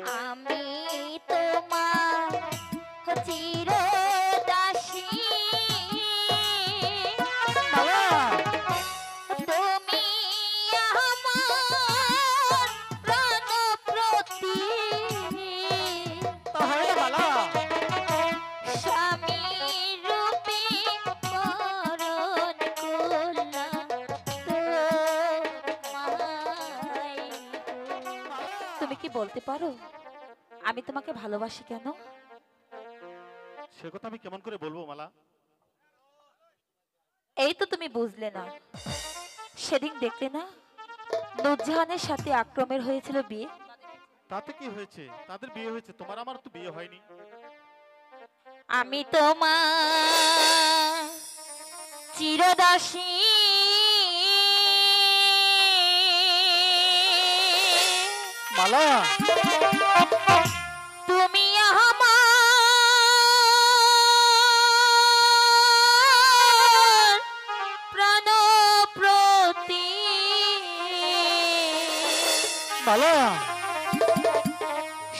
আমি তোমার চিরদাসী, তুমি আমার প্রাণ প্রতি স্বামী রূপে বরণ করলাম তোমায়। তুমি কি বলতে পারো আমি তোমাকে ভালোবাসি কেন? সে কথা আমি কেমন করে বলবো মালা? এই তো তুমি বুঝলে না, সেদিন দেখলে না নূরজাহানের সাথে আক্রমের হয়েছিল বিয়ে। তাতে কি হয়েছে? তাদের বিয়ে হয়েছে, তোমার আমার তো বিয়ে হয়নি। আমি তোমার চিরদাসী, মালা তুমি আমার প্রাণ প্রতি মালা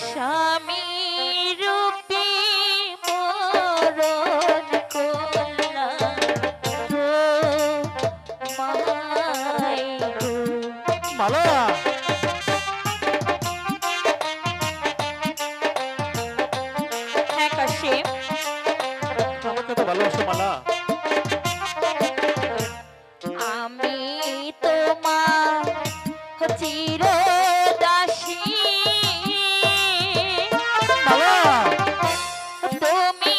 স্বামী রূপে বরণ করলাম তোমায় গো। মালা হ্যাঁ কাশিম, আমাকে তো ভালোবাসো মালা। আমি তোমার চিরদাসী, মালা তুমি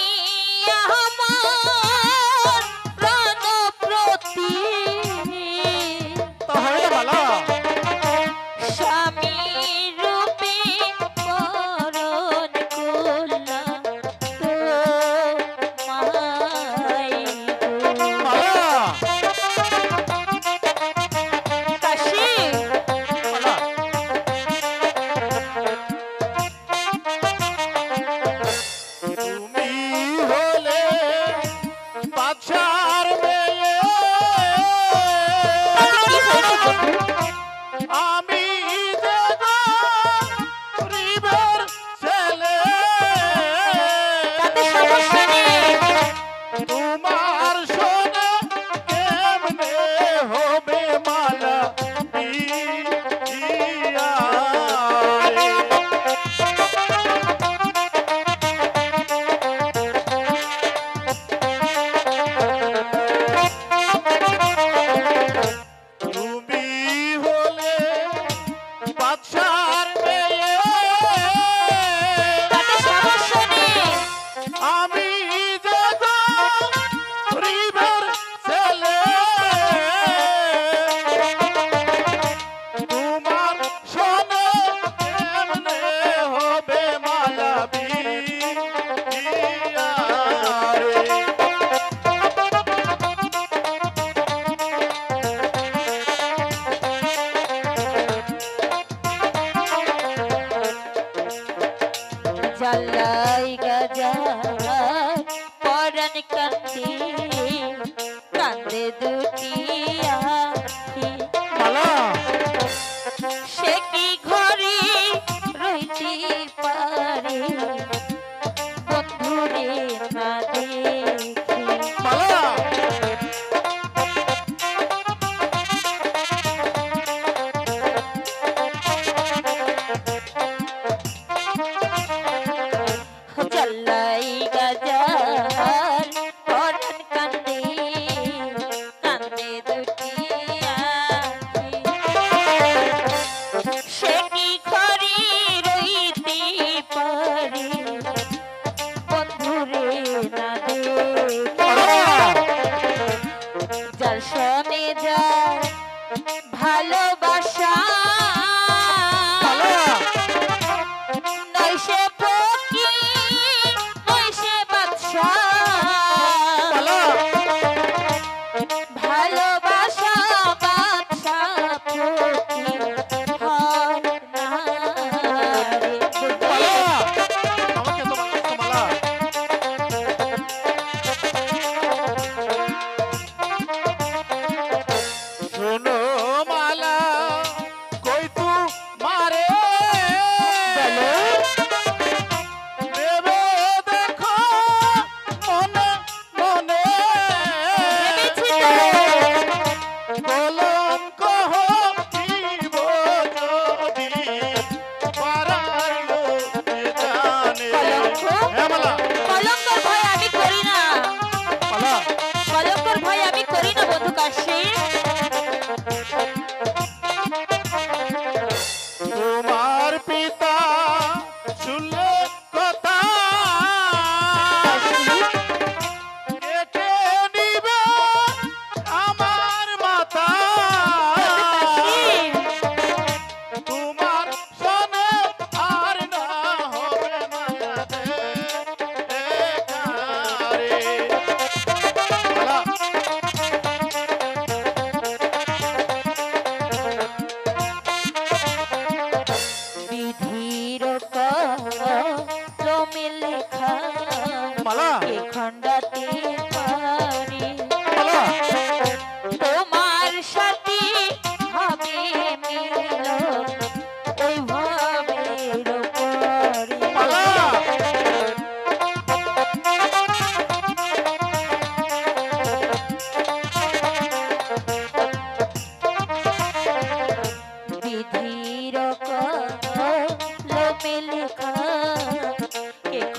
আমার প্রাণ প্রতি তাহলে মালা স্বামী রূপে বরণ করলাম তোমায় গো। মালা কাশিম, মালা তুমি হলে বাদশার মেয়ে, কি হয়েছে বন্ধু? আমি যে গরিবের ছেলে। তাতে সমস্যা নেই, তোমার সোনা কেমনে হবে মালা ইয়া রে। তুমি হলে বাদশার মেয়ে, তাতে সমস্যা নেই, আমি যে গরিবের ছেলে। তোমার সোনা কেমনে হবে মালা বিয়া রে। জ্বালাই গাজার পরাণ কান্দে, কান্দে দুটি আখি, মালা সে কি ঘরে রইতে পারে বন্ধুরে না দেখি। মালা জ্বালাই গাজার পরাণ কান্দে, কান্দে দুটি আখি, সে কি ঘরে রইতে পারে বন্ধুরে না দেখি। যার সনে যায় ভালোবাসা, নয় সে ফকির, নয়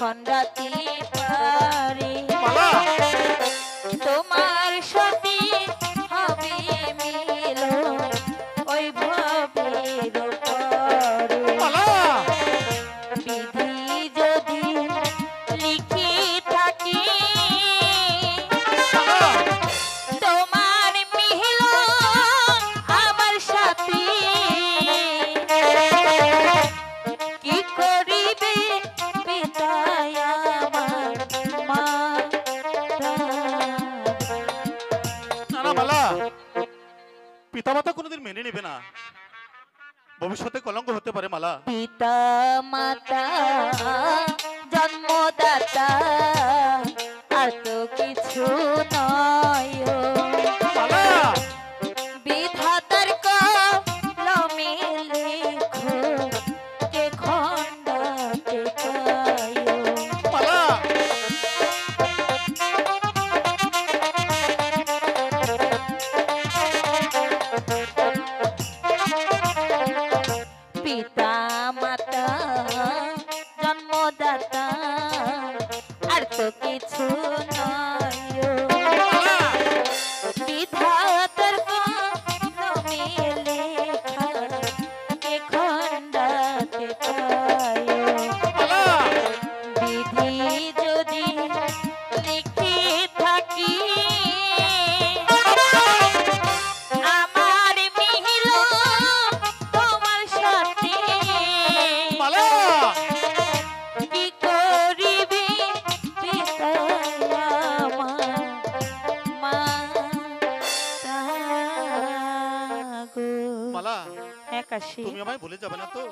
খণ্ডাতে পারে মালা তোমার সাথে হবে মিলন ওই ভবের পরে মালা বিধি যদি লিখে থাকে তোমার মিলন আমার সাথে কি করিবে পিতায় আমার মা না না মালা পিতামাতা কোনোদিন মেনে নেবে না, ভবিষ্যতে কলঙ্ক হতে পারে মালা। পিতা মাতা জন্মদাতা আর তো কিছু নয় মালা বিধাতার কলমে লেখো কে খণ্ডাতে পায় মালা পিতা মাতা জন্মদাতা আর তো কিছু নয় বিধাতার কলমে লেখা কে খণ্ডাতে পায় মালা বিধি যদি লিখে থাকি আমার মিলন তোমার সাথে মালা কি করিবে পিতায় আমার মা গো মালা একাশি তুমি আমায় বলে যাবে না তো?